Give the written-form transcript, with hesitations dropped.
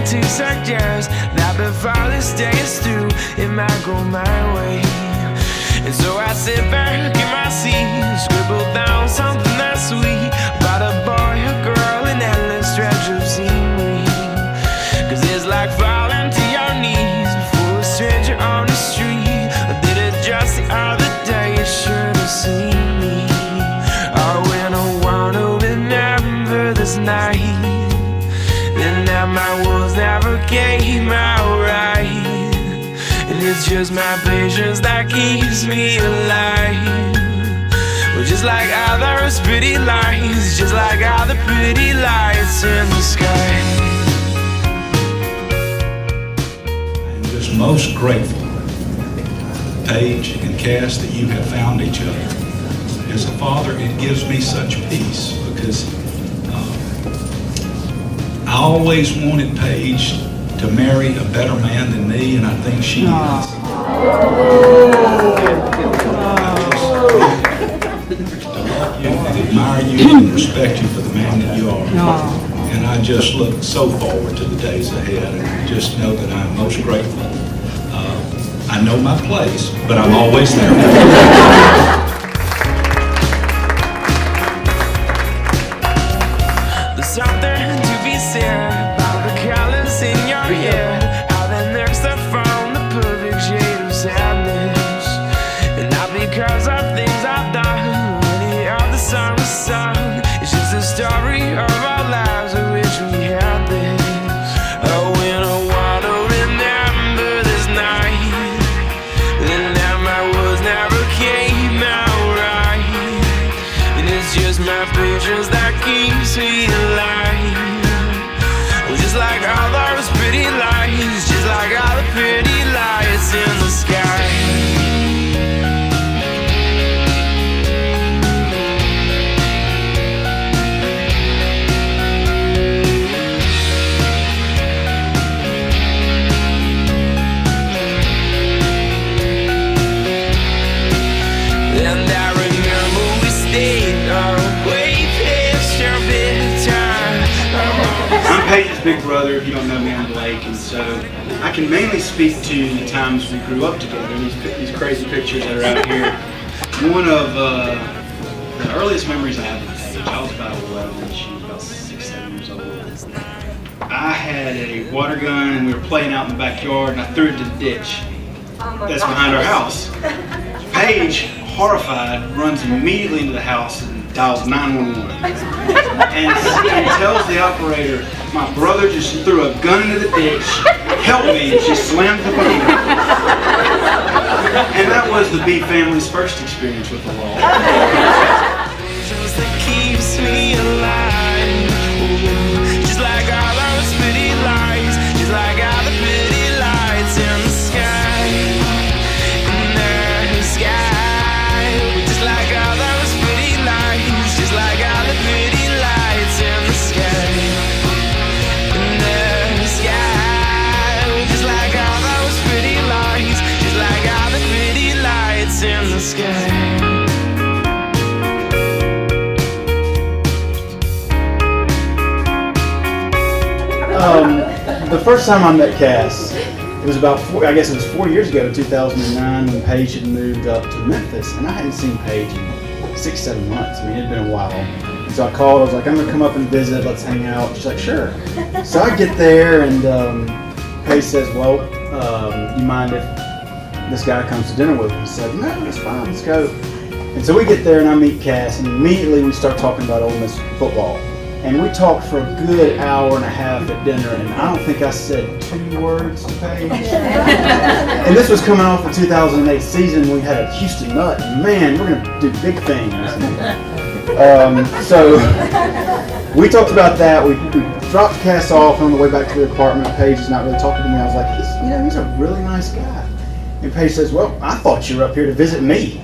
to suggest that before this day is through, it might go my way. And so I sit back in my seat, scribble down something that's sweet about a boy, a girl, an endless stretch of scenery. Cause it's like falling to your knees before a stranger on the street. I did it just the other day, you should have seen me. Oh, when I wanna remember this night, then that my words never came out right. And it's just my patience that keeps me alive. Well, just like all those pretty lights, just like all the pretty lights in the sky. I'm just most grateful, Paige and Cass, that you have found each other. As a father, it gives me such peace because I always wanted Paige to marry a better man than me, and I think she is. I love you and admire you and respect you for the man that you are. And I just look so forward to the days ahead, and just know that I'm most grateful. I know my place, but I'm always there. There's something to be said about the colors in your hair, how they mix the from the perfect shade of sadness. And not because of things I've done, any of the songs sung. It's just a story of our lives of which we had this. Oh, when I wanna remember this night, then now my words never came out right. And it's just my patience that keeps me alive. Well, just like all those pretty lights, just like all the pretty lights in the sky. And I remember we stayed away past your bedtime. I'm Paige's big brother. If you don't know me, I'm Blake, and so I can mainly speak to the times we grew up together. These crazy pictures that are out here. One of the earliest memories I have of Paige, I was about 11, and she was about 6, 7 years old. I had a water gun, and we were playing out in the backyard, and I threw it to the ditch that's behind our house. Paige, horrified, runs immediately into the house and dials 911 and tells the operator, my brother just threw a gun into the ditch, help me, and she slammed the button. And that was the B family's first experience with the law. That keeps me alive. Just like all those pretty lights, just like all the pretty lights in the sky, in the sky. Just like all those pretty lights, just like all the pretty lights in the sky, in the sky. Just like all those pretty lights, just like all the pretty lights in the sky. The first time I met Cass, it was about 4 years ago, 2009, when Paige had moved up to Memphis, and I hadn't seen Paige in 6, 7 months. I mean, it had been a while. And so I called, I was like, I'm gonna come up and visit, let's hang out. She's like, sure. So I get there, and Paige says, well, you mind if this guy comes to dinner with us? I said, no, that's fine, let's go. And so we get there, and I meet Cass, and immediately we start talking about Ole Miss football. And we talked for a good hour and a half at dinner, and I don't think I said 2 words to Paige. And this was coming off the 2008 season. We had a Houston nut, and man, we're gonna do big things. So we talked about that. We dropped Cass off on the way back to the apartment. Paige is not really talking to me. I was like, he's a really nice guy. And Paige says, well, I thought you were up here to visit me.